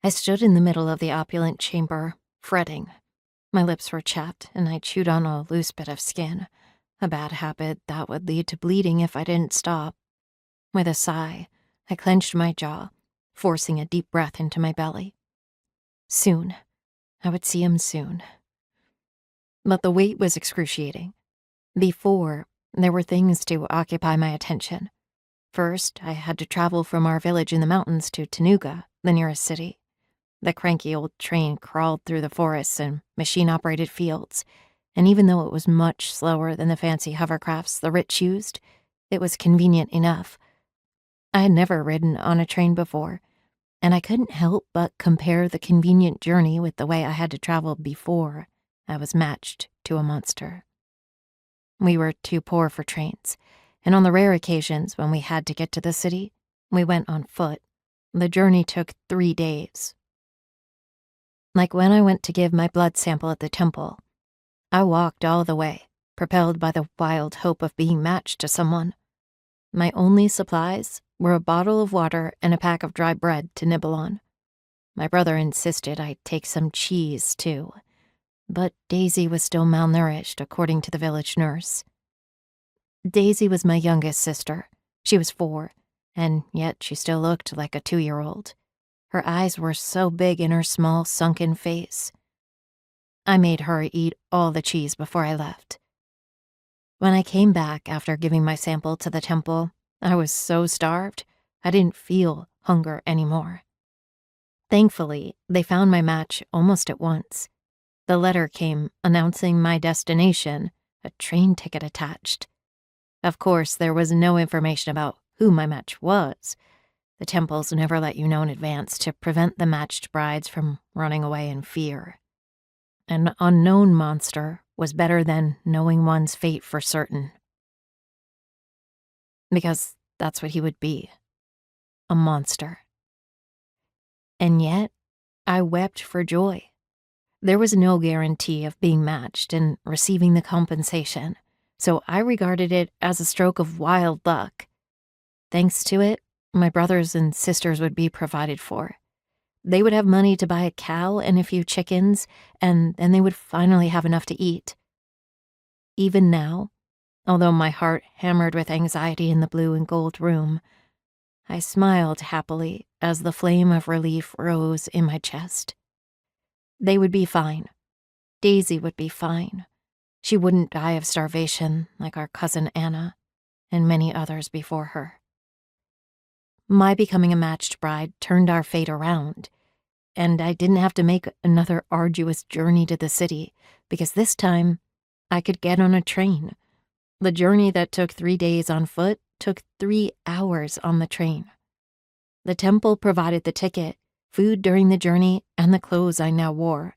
I stood in the middle of the opulent chamber, fretting. My lips were chapped, and I chewed on a loose bit of skin, a bad habit that would lead to bleeding if I didn't stop. With a sigh, I clenched my jaw, forcing a deep breath into my belly. Soon. I would see him soon. But the wait was excruciating. Before, there were things to occupy my attention. First, I had to travel from our village in the mountains to Tanuga, the nearest city. The cranky old train crawled through the forests and machine-operated fields, and even though it was much slower than the fancy hovercrafts the rich used, it was convenient enough. I had never ridden on a train before, and I couldn't help but compare the convenient journey with the way I had to travel before I was matched to a monster. We were too poor for trains, and on the rare occasions when we had to get to the city, we went on foot. The journey took 3 days. Like when I went to give my blood sample at the temple, I walked all the way, propelled by the wild hope of being matched to someone. My only supplies were a bottle of water and a pack of dry bread to nibble on. My brother insisted I take some cheese, too, but Daisy was still malnourished, according to the village nurse. Daisy was my youngest sister. She was 4, and yet she still looked like a 2-year-old. Her eyes were so big in her small, sunken face. I made her eat all the cheese before I left. When I came back after giving my sample to the temple, I was so starved, I didn't feel hunger anymore. Thankfully, they found my match almost at once. The letter came announcing my destination, a train ticket attached. Of course, there was no information about who my match was. The temples never let you know in advance to prevent the matched brides from running away in fear. An unknown monster was better than knowing one's fate for certain. Because that's what he would be. A monster. And yet, I wept for joy. There was no guarantee of being matched and receiving the compensation, so I regarded it as a stroke of wild luck. Thanks to it, my brothers and sisters would be provided for. They would have money to buy a cow and a few chickens, and then they would finally have enough to eat. Even now, although my heart hammered with anxiety in the blue and gold room, I smiled happily as the flame of relief rose in my chest. They would be fine. Daisy would be fine. She wouldn't die of starvation like our cousin Anna and many others before her. My becoming a matched bride turned our fate around, and I didn't have to make another arduous journey to the city because this time I could get on a train. The journey that took 3 days on foot took 3 hours on the train. The temple provided the ticket, food during the journey, and the clothes I now wore.